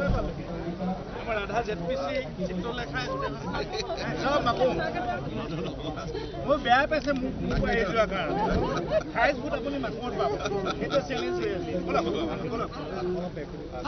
আমাৰ ৰাধা জেটপিসি চিত্ৰলেখা সব মাকো মই বেয়া পাইছে মোক এই যোৱা কাৰণ 28 ফুট আপুনি মাকমত পাব এটা চ্যালেঞ্জ হৈ আছে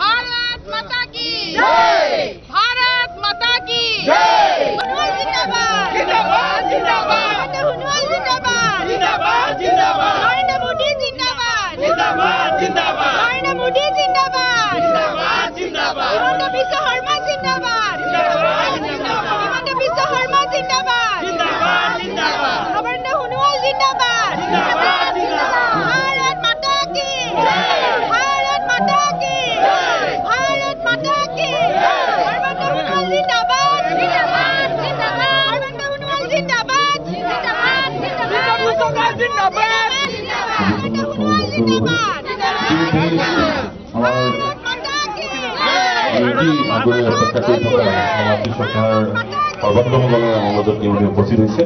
भारत माता की जय भारत माता की जय हुनवाल जिंदाबाद जिंदाबाद जिंदाबाद हुनवाल जिंदाबाद जिंदाबाद जिंदाबाद नरेंद्र मोदी जिंदाबाद जिंदाबाद जिंदाबाद नरेंद्र मोदी जिंदाबाद जिंदाबाद जिंदाबाद हिमंत बिश्व शर्मा जिंदाबाद जिंदाबाद जिंदाबाद हिमंत बिश्व शर्मा जिंदाबाद जिंदाबाद जिंदाबाद नरेंद्र हुनवाल जिंदाबाद जिंदाबाद जिंदाबाद भारत माता की जय भारत माता की जय भारत माता की जय नरेंद्र हुनवाल जिंदाबाद जिंदाबाद जिंदाबाद नरेंद्र हुनवाल जिंदाबाद जिंदाबाद जिंदाबाद जिंदाबाद नरेंद्र हुनवाल जिंदाबाद সৰ্বাত্মকভাৱে আমাৰ মাজত তেওঁলোকে উপস্থিত হৈছে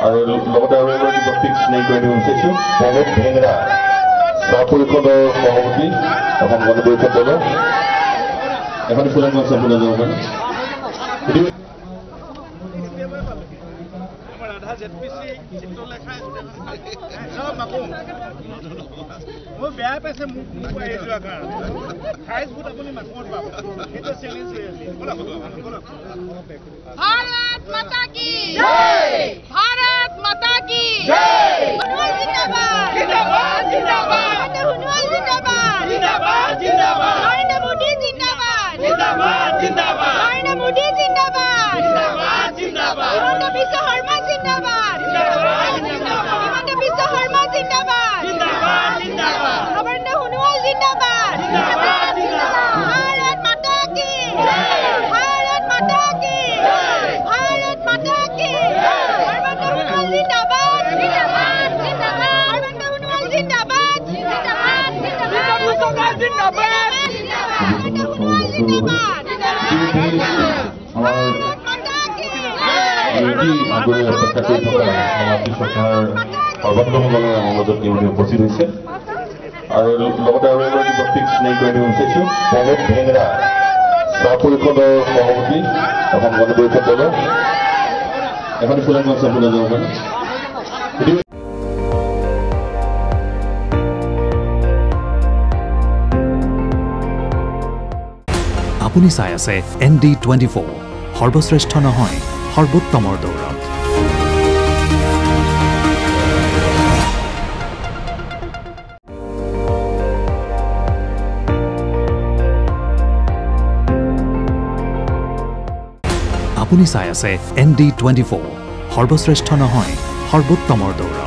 আৰু লগতে আৰু এগৰাকী ব্যক্তিক চিনাকি কৰি দিব বিচাৰিছোঁ প্ৰমোদ ভেংৰা চাহ পৰিষদৰ সভাপতি এখন গণ পৰিষদ দলৰ এখন ফুলান মাছ আপোনাৰ যাব পাৰে আমাৰ ৰাধা জেটপিসি চিত্ৰলেখা সব মাকো মই বেয়া পাইছে মোক এই যোৱা কাৰণ 28 ফুট আপুনি মাকমত পাব এটা চ্যালেঞ্জ হৈ আছে भारत माता की जय भारत माता की जय हुनवाल जिंदाबाद जिंदाबाद जिंदाबाद हुनवाल जिंदाबाद जिंदाबाद जिंदाबाद नरेंद्र मोदी जिंदाबाद जिंदाबाद जिंदाबाद नरेंद्र मोदी जिंदाबाद जिंदाबाद जिंदाबाद हिमंत बिश्व शर्मा जिंदाबाद जिंदाबाद जिंदाबाद हिमंत बिश्व शर्मा जिंदाबाद जिंदाबाद जिंदाबाद नरेंद्र हुनवाल जिंदाबाद जिंदाबाद जिंदाबाद भारत माता की जय भारत माता की जय भारत माता की जय नरेंद्र हुनवाल जिंदाबाद जिंदाबाद जिंदाबाद नरेंद्र हुनवाल जिंदाबाद जिंदाबाद जिंदाबाद जिंदाबाद नरेंद्र हुनवाल जिंदाबाद সৰ্বাত্মকভাৱে আমাৰ মাজত তেওঁলোকে উপস্থিত হৈছে আৰু লগতে আৰু এগৰাকী ব্যক্তিক চিনাকি কৰি দিব বিচাৰিছোঁ প্ৰমোদ ভেংৰা চাহ পৰিষদৰ সভাপতি এখন গণ পৰিষদ দলৰ এখন ফুলান মাছ আপোনাৰ যাব পাৰে আপুনি চাই আছে ND24 সৰ্বশ্ৰেষ্ঠ নহয় সৰ্বোত্তমৰ দৌৰত আপুনি চাই আছে ND24 সৰ্বশ্ৰেষ্ঠ নহয় সৰ্বোত্তমৰ দৌৰত